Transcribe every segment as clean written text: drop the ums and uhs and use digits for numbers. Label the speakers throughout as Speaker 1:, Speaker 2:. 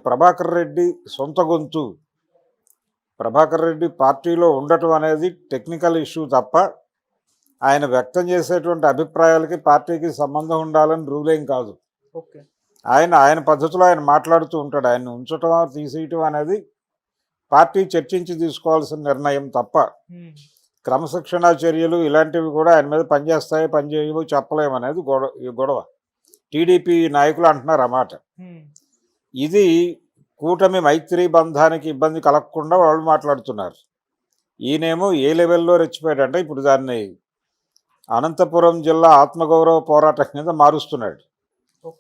Speaker 1: ప్రభాకర్ రెడ్డి సొంత గొంతు. ప్రభాకర్ రెడ్డి పార్టీలో ఉండటం అనేది టెక్నికల్ ఇష్యూ తప్ప, ఆయన వ్యక్తం చేసేటువంటి అభిప్రాయాలకి పార్టీకి సంబంధం ఉండాలని రూలేం కాదు.
Speaker 2: ఓకే.
Speaker 1: ఆయన ఆయన పద్ధతిలో ఆయన మాట్లాడుతూ ఉంటాడు. ఆయన్ని ఉంచటం తీసేయటం అనేది పార్టీ చర్చించి తీసుకోవాల్సిన నిర్ణయం తప్ప, క్రమశిక్షణా చర్యలు ఇలాంటివి కూడా ఆయన మీద పనిచేస్తాయి పనిచేయవు చెప్పలేమనేది గొడవ. టీడీపీ నాయకులు అంటున్నారు అన్నమాట. ఇది కూటమి మైత్రి బంధానికి ఇబ్బంది కలగకుండా వాళ్ళు మాట్లాడుతున్నారు. ఈయనేమో ఏ లెవెల్లో రెచ్చిపోయాడంటే ఇప్పుడు దాన్ని అనంతపురం జిల్లా ఆత్మగౌరవ పోరాటం కింద మారుస్తున్నాడు.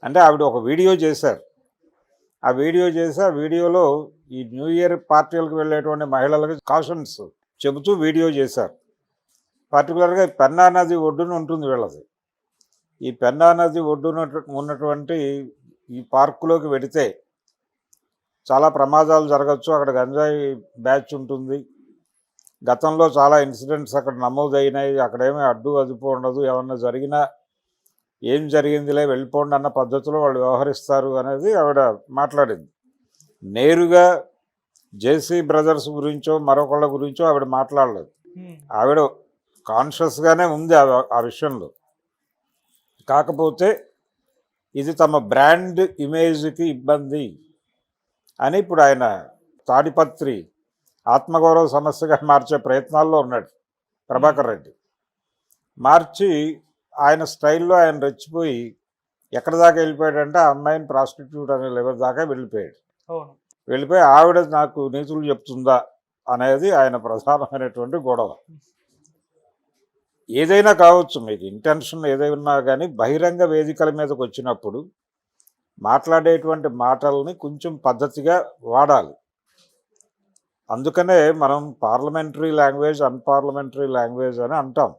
Speaker 1: అంటే ఆవిడ ఒక వీడియో చేశారు. ఆ వీడియోలో ఈ న్యూ ఇయర్ పార్టీలకు వెళ్ళేటువంటి మహిళలకు కాషన్స్ చెబుతూ వీడియో చేశారు. పర్టికులర్గా పెన్నా నది ఒడ్డున ఉంటుంది వీళ్ళది. ఈ పెన్నా నది ఒడ్డున ఉన్నటువంటి ఈ పార్కులోకి వెడితే చాలా ప్రమాదాలు జరగచ్చు, అక్కడ గంజాయి బ్యాచ్ ఉంటుంది, గతంలో చాలా ఇన్సిడెంట్స్ అక్కడ నమోదైనాయి, అక్కడేమీ అడ్డు అదుపు ఉండదు, ఏమన్నా జరిగినా ఏం జరిగిందిలే వెళ్ళిపోండి అన్న పద్ధతిలో వాళ్ళు వ్యవహరిస్తారు అనేది ఆవిడ మాట్లాడింది. నేరుగా జేసీ బ్రదర్స్ గురించో మరొకళ్ళ గురించో ఆవిడ మాట్లాడలేదు. ఆవిడ కాన్షియస్గానే ఉంది ఆ విషయంలో. కాకపోతే ఇది తమ బ్రాండ్ ఇమేజ్కి ఇబ్బంది అని ఇప్పుడు ఆయన తాడిపత్రి ఆత్మగౌరవ సమస్యగా మార్చే ప్రయత్నాల్లో ఉన్నాడు ప్రభాకర్ రెడ్డి. మార్చి ఆయన స్టైల్లో ఆయన రెచ్చిపోయి ఎక్కడి దాకా వెళ్ళిపోయాడంటే ఆ అమ్మాయిని ప్రాస్టిట్యూట్ అనే లెవెల్ దాకా వెళ్ళిపోయి ఆవిడ నాకు నీతులు చెప్తుందా అనేది ఆయన ప్రధానమైనటువంటి గొడవ. ఏదైనా కావచ్చు, మీకు ఇంటెన్షన్ ఏదైనా కానీ బహిరంగ వేదికల మీదకి వచ్చినప్పుడు మాట్లాడేటువంటి మాటల్ని కొంచెం పద్ధతిగా వాడాలి. అందుకనే మనం పార్లమెంటరీ లాంగ్వేజ్ అన్పార్లమెంటరీ లాంగ్వేజ్ అని అంటాం.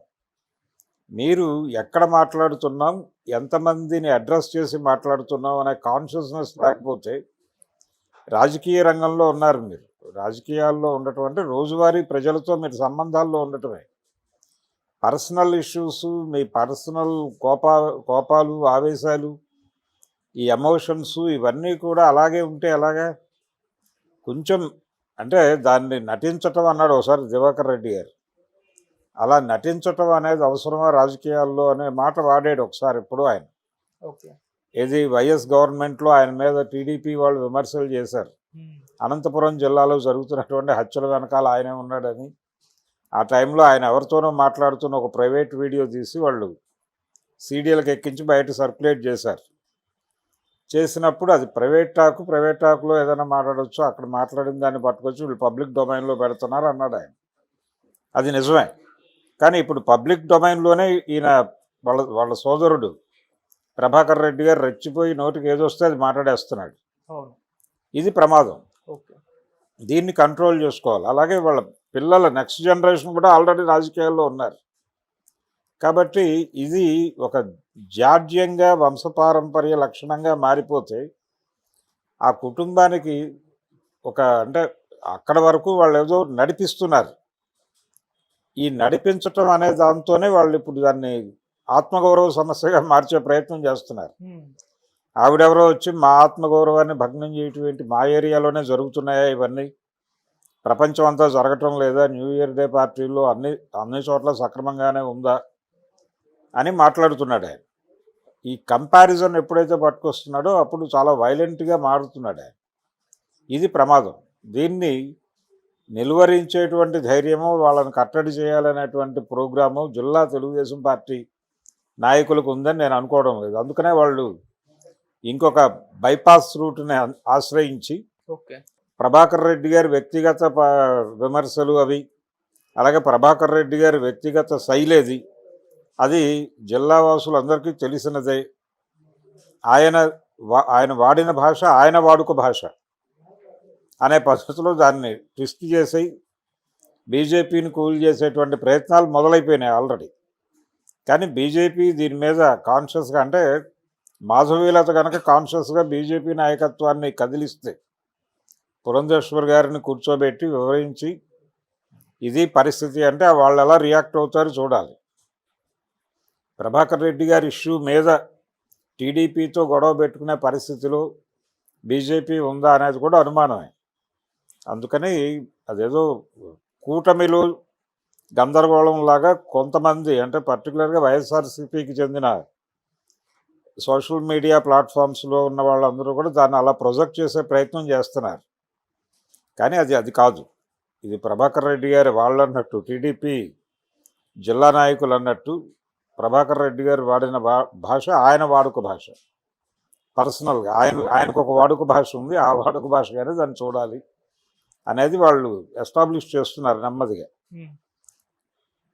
Speaker 1: మీరు ఎక్కడ మాట్లాడుతున్నాం, ఎంతమందిని అడ్రస్ చేసి మాట్లాడుతున్నాం అనే కాన్షియస్నెస్ లేకపోతే, రాజకీయ రంగంలో ఉన్నారు మీరు, రాజకీయాల్లో ఉండటం అంటే రోజువారీ ప్రజలతో మీరు సంబంధాల్లో ఉండటమే. పర్సనల్ ఇష్యూస్, మీ పర్సనల్ కోపాలు ఆవేశాలు, ఈ ఎమోషన్స్ ఇవన్నీ కూడా అలాగే ఉంటే ఎలాగా? కొంచెం అంటే దాన్ని నటించటం అన్నాడు ఒకసారి దివాకర్ రెడ్డి గారు. అలా నటించటం అనేది అవసరమా రాజకీయాల్లో అనే మాట వాడాడు ఒకసారి ఎప్పుడు ఆయన. ఏది వైఎస్ గవర్నమెంట్లో ఆయన మీద టీడీపీ వాళ్ళు విమర్శలు చేశారు. అనంతపురం జిల్లాలో జరుగుతున్నటువంటి హత్యల వెనకాల ఆయనే ఉన్నాడని. ఆ టైంలో ఆయన ఎవరితోనో మాట్లాడుతున్న ఒక ప్రైవేట్ వీడియో తీసి వాళ్ళు సీడీలకు ఎక్కించి బయట సర్క్యులేట్ చేసినప్పుడు అది ప్రైవేట్ టాక్లో ఏదైనా మాట్లాడవచ్చు, అక్కడ మాట్లాడిన దాన్ని పట్టుకొచ్చి వీళ్ళు పబ్లిక్ డొమైన్లో పెడుతున్నారు అన్నాడు ఆయన. అది నిజమే. కానీ ఇప్పుడు పబ్లిక్ డొమైన్లోనే ఈయన వాళ్ళ సోదరుడు ప్రభాకర్ రెడ్డి గారు రెచ్చిపోయి నోటికి ఏదొస్తే అది మాట్లాడేస్తున్నాడు. ఇది ప్రమాదం. దీన్ని కంట్రోల్ చేసుకోవాలి. అలాగే వాళ్ళ పిల్లల నెక్స్ట్ జనరేషన్ కూడా ఆల్రెడీ రాజకీయాల్లో ఉన్నారు కాబట్టి ఇది ఒక జాడ్యంగా వంశపారంపర్య లక్షణంగా మారిపోతే ఆ కుటుంబానికి అంటే అక్కడ వరకు వాళ్ళు ఏదో నడిపిస్తున్నారు. ఈ నడిపించటం అనే దాంతోనే వాళ్ళు ఇప్పుడు దాన్ని ఆత్మగౌరవ సమస్యగా మార్చే ప్రయత్నం చేస్తున్నారు. ఆవిడెవరో వచ్చి మా ఆత్మగౌరవాన్ని భగ్నం చేయటం ఏంటి, మా ఏరియాలోనే జరుగుతున్నాయా ఇవన్నీ, ప్రపంచం అంతా జరగటం లేదా, న్యూ ఇయర్ డే పార్టీల్లో అన్ని చోట్ల సక్రమంగానే ఉందా అని మాట్లాడుతున్నాడు ఆయన. ఈ కంపారిజన్ ఎప్పుడైతే పట్టుకొస్తున్నాడో అప్పుడు చాలా వైలెంట్గా మారుతున్నాడు ఆయన. ఇది ప్రమాదం. దీన్ని నిలువరించేటువంటి ధైర్యము, వాళ్ళని కట్టడి చేయాలనేటువంటి ప్రోగ్రాము జిల్లా తెలుగుదేశం పార్టీ నాయకులకు ఉందని నేను అనుకోవడం లేదు. అందుకనే వాళ్ళు ఇంకొక బైపాస్ రూట్ని ఆశ్రయించి ప్రభాకర్ రెడ్డి గారి వ్యక్తిగత విమర్శలు అవి, అలాగే ప్రభాకర్ రెడ్డి గారి వ్యక్తిగత శైలేది, అది జిల్లా వాసులందరికీ తెలిసినదే. ఆయన వాడిన భాష ఆయన వాడుక భాష అనే పద్ధతిలో దాన్ని ట్విస్ట్ చేసి బీజేపీని కూల్ చేసేటువంటి ప్రయత్నాలు మొదలైపోయినాయి ఆల్రెడీ. కానీ బీజేపీ దీని మీద కాన్షియస్గా, అంటే మాధవీలత కనుక కాన్షియస్గా బీజేపీ నాయకత్వాన్ని కదిలిస్తే, పురంధేశ్వర్ గారిని కూర్చోబెట్టి వివరించి ఇది పరిస్థితి అంటే వాళ్ళు ఎలా రియాక్ట్ అవుతారో చూడాలి. ప్రభాకర్ రెడ్డి గారి ఇష్యూ మీద టీడీపీతో గొడవ పెట్టుకునే పరిస్థితిలో బీజేపీ ఉందా అనేది కూడా అనుమానమే. అందుకని అదేదో కూటమిలో గందరగోళంలాగా కొంతమంది, అంటే పర్టికులర్గా వైఎస్ఆర్సీపీకి చెందిన సోషల్ మీడియా ప్లాట్ఫామ్స్లో ఉన్న వాళ్ళందరూ కూడా దాన్ని అలా ప్రొజెక్ట్ చేసే ప్రయత్నం చేస్తున్నారు. కానీ అది కాదు. ఇది ప్రభాకర్ రెడ్డి గారు వాళ్ళు అన్నట్టు, టీడీపీ జిల్లా నాయకులు అన్నట్టు, ప్రభాకర్ రెడ్డి గారు వాడిన భాష ఆయన వాడుక భాష. పర్సనల్గా ఆయనకు ఒక వాడుక భాష ఉంది. ఆ వాడుక భాషగానే దాన్ని చూడాలి అనేది వాళ్ళు ఎస్టాబ్లిష్ చేస్తున్నారు నెమ్మదిగా.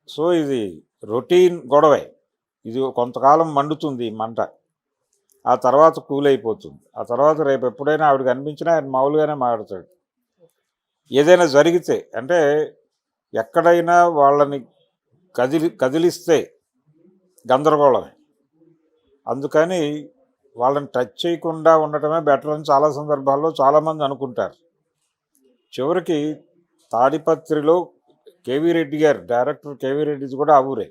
Speaker 1: సో ఇది రొటీన్ గొడవే. ఇది కొంతకాలం మండుతుంది ఈ మంట, ఆ తర్వాత కూల్ అయిపోతుంది. ఆ తర్వాత రేపు ఎప్పుడైనా ఆవిడకి అనిపించినా ఆయన మామూలుగానే మాట్లాడతాడు. ఏదైనా జరిగితే, అంటే ఎక్కడైనా వాళ్ళని కదిలిస్తే గందరగోళమే. అందుకని వాళ్ళని టచ్ చేయకుండా ఉండటమే బెటర్ అని చాలా సందర్భాల్లో చాలామంది అనుకుంటారు. చివరికి తాడిపత్రిలో కేవీ రెడ్డి గారు, డైరెక్టర్ కేవీ రెడ్డిది కూడా ఆ ఊరే.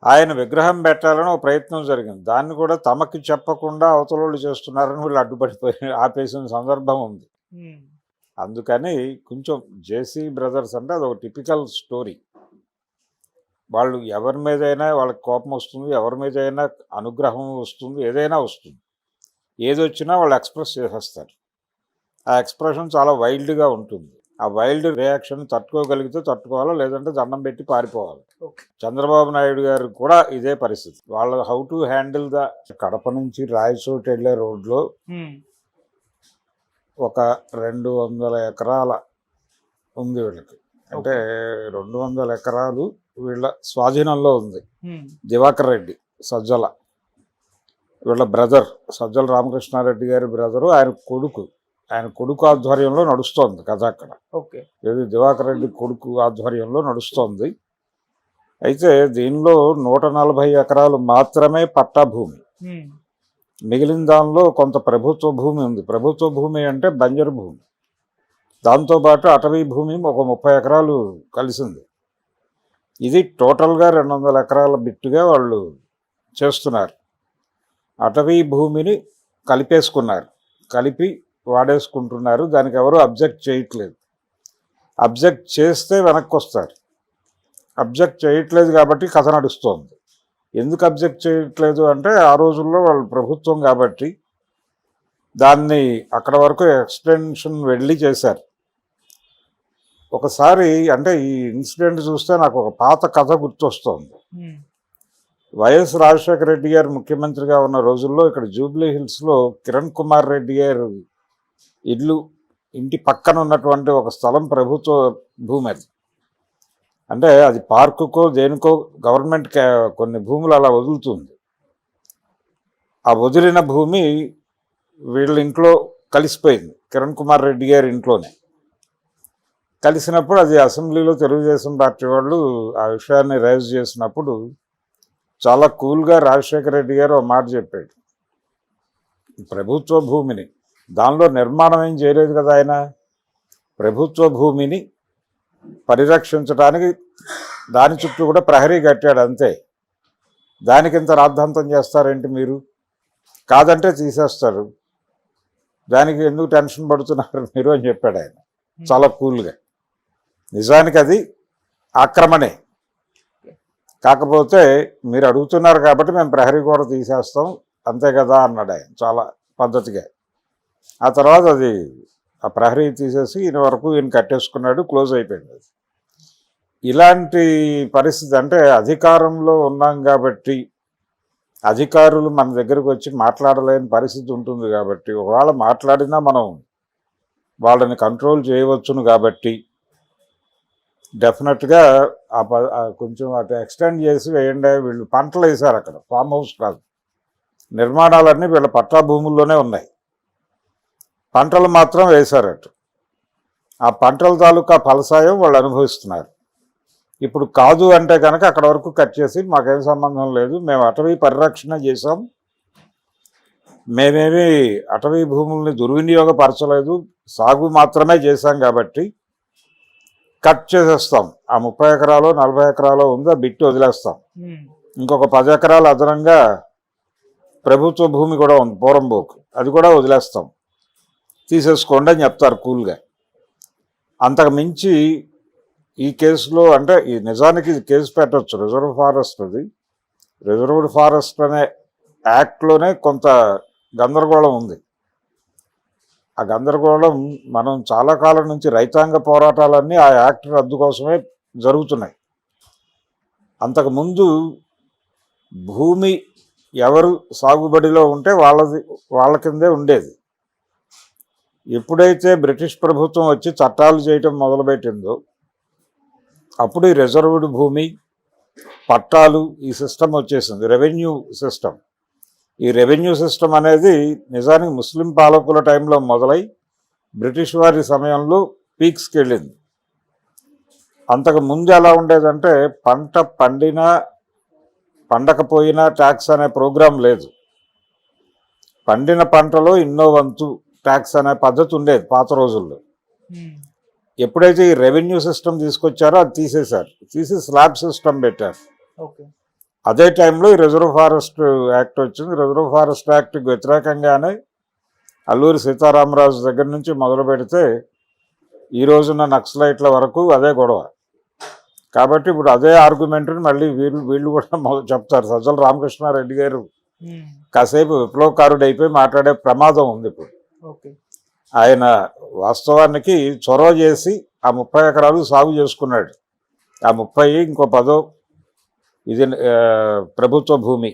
Speaker 1: ఆయన విగ్రహం పెట్టాలని ఒక ప్రయత్నం జరిగింది. దాన్ని కూడా తమకి చెప్పకుండా అవతలోళ్ళు చేస్తున్నారని వీళ్ళు అడ్డుపడిపోయి ఆపేసిన సందర్భం ఉంది. అందుకని కొంచెం జేసీ బ్రదర్స్ అంటే అదొక టిపికల్ స్టోరీ. వాళ్ళు ఎవరి మీదైనా వాళ్ళకి కోపం వస్తుంది, ఎవరి మీదైనా అనుగ్రహం వస్తుంది, ఏదైనా వస్తుంది. ఏది వచ్చినా వాళ్ళు ఎక్స్ప్రెస్ చేసేస్తారు. ఆ ఎక్స్ప్రెషన్ చాలా వైల్డ్గా ఉంటుంది. ఆ వైల్డ్ రియాక్షన్ తట్టుకోగలిగితే తట్టుకోవాలా, లేదంటే దండం పెట్టి పారిపోవాలి. చంద్రబాబు నాయుడు గారు కూడా ఇదే పరిస్థితి. వాళ్ళు how to handle the Kadapa నుంచి రాయచోటి వెళ్ళే రోడ్లో ఒక 200 ఎకరాల ఉంది వీళ్ళకి. అంటే 200 ఎకరాలు వీళ్ళ స్వాధీనంలో ఉంది. దివాకర్ రెడ్డి సజ్జల వీళ్ళ బ్రదర్, సజ్జల రామకృష్ణారెడ్డి గారి బ్రదరు, ఆయన కొడుకు ఆధ్వర్యంలో నడుస్తోంది కథ అక్కడ. ఇది దివాకర్ రెడ్డి కొడుకు ఆధ్వర్యంలో నడుస్తోంది. అయితే దీనిలో 140 ఎకరాలు మాత్రమే పట్టా భూమి. మిగిలిన దానిలో కొంత ప్రభుత్వ భూమి ఉంది. ప్రభుత్వ భూమి అంటే బంజరు భూమి. దాంతోపాటు అటవీ భూమి ఒక 30 ఎకరాలు కలిసింది. ఇది టోటల్గా 200 ఎకరాల బిట్టుగా వాళ్ళు చేస్తున్నారు. అటవీ భూమిని కలిపి వాడేసుకుంటున్నారు. దానికి ఎవరు అబ్జెక్ట్ చేయట్లేదు. అబ్జెక్ట్ చేస్తే వెనక్కి వస్తారు. అబ్జెక్ట్ చేయట్లేదు కాబట్టి కథ నడుస్తోంది. ఎందుకు అబ్జెక్ట్ చేయట్లేదు అంటే ఆ రోజుల్లో వాళ్ళు ప్రభుత్వం కాబట్టి దాన్ని అక్కడ వరకు ఎక్స్టెన్షన్ వెళ్ళి చేశారు. ఒకసారి అంటే ఈ ఇన్సిడెంట్ చూస్తే నాకు ఒక పాత కథ గుర్తొస్తోంది. వైఎస్ రాజశేఖర రెడ్డి గారు ముఖ్యమంత్రిగా ఉన్న రోజుల్లో ఇక్కడ జూబ్లీ హిల్స్లో కిరణ్ కుమార్ రెడ్డి గారు ఇంటి పక్కన ఉన్నటువంటి ఒక స్థలం ప్రభుత్వ భూమి. అది అంటే అది పార్కుకో దేనికో గవర్నమెంట్ కొన్ని భూములు అలా వదులుతుంది. ఆ వదిలిన భూమి వీళ్ళ ఇంట్లో కలిసిపోయింది, కిరణ్ కుమార్ రెడ్డి గారి ఇంట్లోనే కలిసినప్పుడు అది అసెంబ్లీలో తెలుగుదేశం పార్టీ వాళ్ళు ఆ విషయాన్ని రైజ్ చేసినప్పుడు చాలా కూల్గా రాజశేఖర రెడ్డి గారు ఒక మాట చెప్పాడు. ప్రభుత్వ భూమిని, దానిలో నిర్మాణం ఏం చేయలేదు కదా ఆయన, ప్రభుత్వ భూమిని పరిరక్షించడానికి దాని చుట్టూ కూడా ప్రహరీ కట్టాడు అంతే. దానికి ఇంత రాద్ధాంతం చేస్తారేంటి మీరు, కాదంటే తీసేస్తారు, దానికి ఎందుకు టెన్షన్ పడుతున్నారు మీరు అని చెప్పాడు ఆయన చాలా కూల్గా. నిజానికి అది ఆక్రమణే, కాకపోతే మీరు అడుగుతున్నారు కాబట్టి మేము ప్రహరీ కూడా తీసేస్తాం అంతే కదా అన్నాడు ఆయన చాలా పద్ధతిగా. ఆ తర్వాత అది ఆ ప్రహరీ తీసేసి ఈయన వరకు ఈయన కట్టేసుకున్నాడు, క్లోజ్ అయిపోయింది. అది ఇలాంటి పరిస్థితి. అంటే అధికారంలో ఉన్నాం కాబట్టి అధికారులు మన దగ్గరకు వచ్చి మాట్లాడలేని పరిస్థితి ఉంటుంది కాబట్టి, ఒకవేళ మాట్లాడినా మనం వాళ్ళని కంట్రోల్ చేయవచ్చును కాబట్టి డెఫినెట్గా కొంచెం అటు ఎక్స్టెండ్ చేసి వేయండి. వీళ్ళు పంటలు వేశారు అక్కడ, ఫామ్ హౌస్ కాదు, నిర్మాణాలన్నీ వీళ్ళ పట్టా భూముల్లోనే ఉన్నాయి. పంటలు మాత్రం వేశారట. ఆ పంటల తాలూకా ఫలసాయం వాళ్ళు అనుభవిస్తున్నారు. ఇప్పుడు కాదు అంటే కనుక అక్కడ వరకు కట్ చేసి మాకేం సంబంధం లేదు, మేము అటవీ పరిరక్షణ చేసాం, మేమేమి అటవీ భూముల్ని దుర్వినియోగపరచలేదు, సాగు మాత్రమే చేశాం కాబట్టి కట్ చేసేస్తాం. ఆ 30 ఎకరాలు 40 ఎకరాలు ఉందో బిట్టు వదిలేస్తాం. ఇంకొక 10 ఎకరాలు అదనంగా ప్రభుత్వ భూమి కూడా ఉంది పోరంబోకు, అది కూడా వదిలేస్తాం, తీసేసుకోండి అని చెప్తారు కూల్గా. అంతకు మించి ఈ కేసులో అంటే ఈ నిజానికి ఇది కేసు పెట్టవచ్చు, రిజర్వ్ ఫారెస్ట్ అది. రిజర్వ్డ్ ఫారెస్ట్ అనే యాక్ట్లోనే కొంత గందరగోళం ఉంది. ఆ గందరగోళం మనం చాలా కాలం నుంచి రైతాంగ పోరాటాలన్నీ ఆ యాక్ట్ రద్దు కోసమే జరుగుతున్నాయి. అంతకుముందు భూమి ఎవరు సాగుబడిలో ఉంటే వాళ్ళ కిందే ఉండేది. ఎప్పుడైతే బ్రిటిష్ ప్రభుత్వం వచ్చి చట్టాలు చేయటం మొదలుపెట్టిందో అప్పుడు ఈ రిజర్వ్డ్ భూమి, పట్టాలు, ఈ సిస్టమ్ వచ్చేసింది, రెవెన్యూ సిస్టమ్. ఈ రెవెన్యూ సిస్టమ్ అనేది నిజానికి ముస్లిం పాలకుల టైంలో మొదలై బ్రిటిష్ వారి సమయంలో పీక్స్కి వెళ్ళింది. అంతకు ముందు ఎలా ఉండేదంటే పంట పండినా పండకపోయినా ట్యాక్స్ అనే ప్రోగ్రాం లేదు. పండిన పంటలో ఇన్నో వంతు ట్యాక్స్ అనే పద్ధతి ఉండేది పాత రోజుల్లో. ఎప్పుడైతే ఈ రెవెన్యూ సిస్టమ్ తీసుకొచ్చారో అది తీసేశారు, తీసి స్లాబ్ సిస్టమ్ పెట్టారు. అదే టైంలో ఈ రిజర్వ్ ఫారెస్ట్ యాక్ట్ వచ్చింది. రిజర్వ్ ఫారెస్ట్ యాక్ట్కి వ్యతిరేకంగానే అల్లూరి సీతారామరాజు దగ్గర నుంచి మొదలు పెడితే ఈ రోజున నక్సలైట్ల వరకు అదే గొడవ. కాబట్టి ఇప్పుడు అదే ఆర్గ్యుమెంట్ని మళ్ళీ వీళ్ళు కూడా చెప్తారు. సజ్జల రామకృష్ణారెడ్డి గారు కాసేపు విప్లవకారుడు అయిపోయి మాట్లాడే ప్రమాదం ఉంది ఇప్పుడు. ఆయన వాస్తవానికి చొరవ చేసి ఆ 30 ఎకరాలు సాగు చేసుకున్నాడు. ఆ 30 ఇంకో 10 ఇది ప్రభుత్వ భూమి,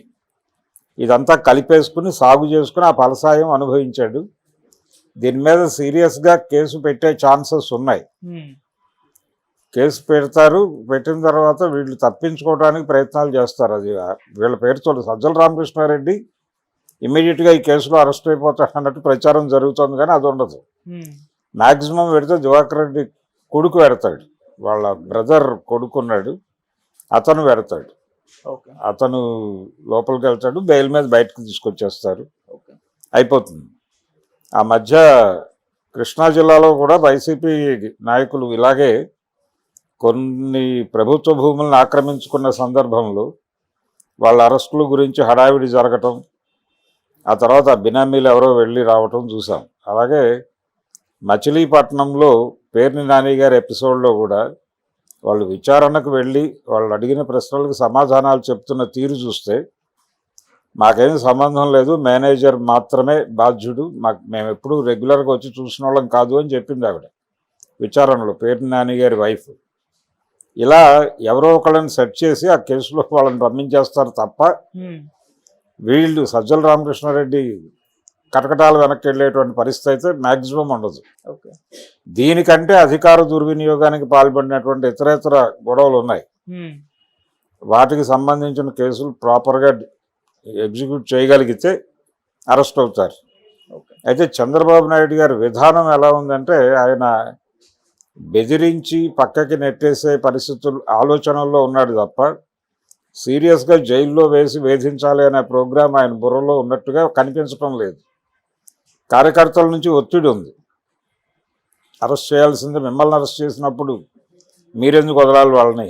Speaker 1: ఇదంతా కలిపేసుకుని సాగు చేసుకుని ఆ ఫలసాయం అనుభవించాడు. దీని మీద సీరియస్గా కేసు పెట్టే ఛాన్సెస్ ఉన్నాయి. కేసు పెడతారు, పెట్టిన తర్వాత వీళ్ళు తప్పించుకోవడానికి ప్రయత్నాలు చేస్తారు. అది వీళ్ళ పేరుతో సజ్జల రామకృష్ణారెడ్డి ఇమ్మీడియట్గా ఈ కేసులో అరెస్ట్ అయిపోతాడు అన్నట్టు ప్రచారం జరుగుతుంది, కానీ అది ఉండదు. మ్యాక్సిమం పెడితే దివాకర్ రెడ్డి కొడుకు పెడతాడు, వాళ్ళ బ్రదర్ కొడుకున్నాడు, అతను పెడతాడు. అతను లోపలికి వెళ్తాడు, బెయిల్ మీద బయటకు తీసుకొచ్చేస్తారు, అయిపోతుంది. ఆ మధ్య కృష్ణా జిల్లాలో కూడా వైసీపీ నాయకులు ఇలాగే కొన్ని ప్రభుత్వ భూములను ఆక్రమించుకున్న సందర్భంలో వాళ్ళ అరెస్టుల గురించి హడావిడి జరగటం, ఆ తర్వాత బినామీలు ఎవరో వెళ్ళి రావటం చూసాం. అలాగే మచిలీపట్నంలో పేర్ని నాని గారి ఎపిసోడ్లో కూడా వాళ్ళు విచారణకు వెళ్ళి వాళ్ళు అడిగిన ప్రశ్నలకు సమాధానాలు చెప్తున్న తీరు చూస్తే మాకేమీ సంబంధం లేదు, మేనేజర్ మాత్రమే బాధ్యుడు, మేము ఎప్పుడు రెగ్యులర్గా వచ్చి చూసిన వాళ్ళం కాదు అని చెప్పింది ఆవిడ విచారణలో, పేర్ని నాని గారి వైఫ్. ఇలా ఎవరో ఒకళ్ళని సెట్ చేసి ఆ కేసులో వాళ్ళని పంపించేస్తారు తప్ప వీళ్ళు సజ్జల రామకృష్ణారెడ్డి కటకటాలు వెనక్కి వెళ్ళేటువంటి పరిస్థితి అయితే మ్యాక్సిమం ఉండదు. దీనికంటే అధికార దుర్వినియోగానికి పాల్పడినటువంటి ఇతరేతర గొడవలు ఉన్నాయి, వాటికి సంబంధించిన కేసులు ప్రాపర్గా ఎగ్జిక్యూట్ చేయగలిగితే అరెస్ట్ అవుతారు. అయితే చంద్రబాబు నాయుడు గారి విధానం ఎలా ఉందంటే ఆయన బెదిరించి పక్కకి నెట్టేసే పరిస్థితులు ఆలోచనల్లో ఉన్నాడు తప్ప సీరియస్గా జైల్లో వేసి వేధించాలి అనే ప్రోగ్రాం ఆయన బుర్రలో ఉన్నట్టుగా కనిపించడం లేదు. కార్యకర్తల నుంచి ఒత్తిడి ఉంది, అరెస్ట్ చేయాల్సిందే, మిమ్మల్ని అరెస్ట్ చేసినప్పుడు మీరెందుకు వదలాలి వాళ్ళని,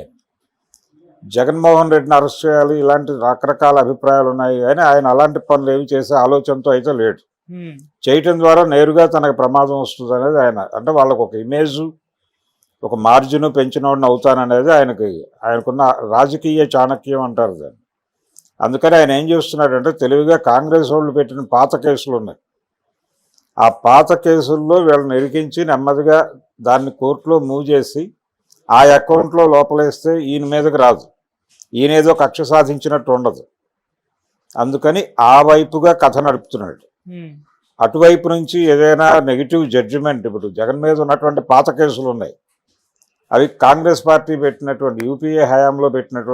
Speaker 1: జగన్మోహన్ రెడ్డిని అరెస్ట్ చేయాలి, ఇలాంటి రకరకాల అభిప్రాయాలు ఉన్నాయి. కానీ ఆయన అలాంటి పనులు ఏవి చేసే ఆలోచనతో అయితే లేడు. చేయటం ద్వారా నేరుగా తనకు ప్రమాదం వస్తుంది అనేది ఆయన, అంటే వాళ్ళకు ఒక ఇమేజు, ఒక మార్జిన్ పెంచినోడిని అవుతాననేది ఆయనకున్న రాజకీయ చాణక్యం అంటారు దాన్ని. అందుకని ఆయన ఏం చేస్తున్నాడంటే తెలివిగా కాంగ్రెస్ వాళ్ళు పెట్టిన పాత కేసులు ఉన్నాయి, ఆ పాత కేసుల్లో వీళ్ళని ఇరికించి నెమ్మదిగా దాన్ని కోర్టులో మూవ్ చేసి ఆ అకౌంట్లో లోపలేస్తే ఈయన మీదకి రాదు, ఈయనేదో కక్ష సాధించినట్టు ఉండదు. అందుకని ఆ వైపుగా కథ నడుపుతున్నాడు. అటువైపు నుంచి ఏదైనా నెగిటివ్ జడ్జిమెంట్, ఇప్పుడు జగన్ మీద ఉన్నటువంటి పాత కేసులు ఉన్నాయి, అవి కాంగ్రెస్ పార్టీ పెట్టినటువంటి యూపీఏ హయాంలో పెట్టినటువంటి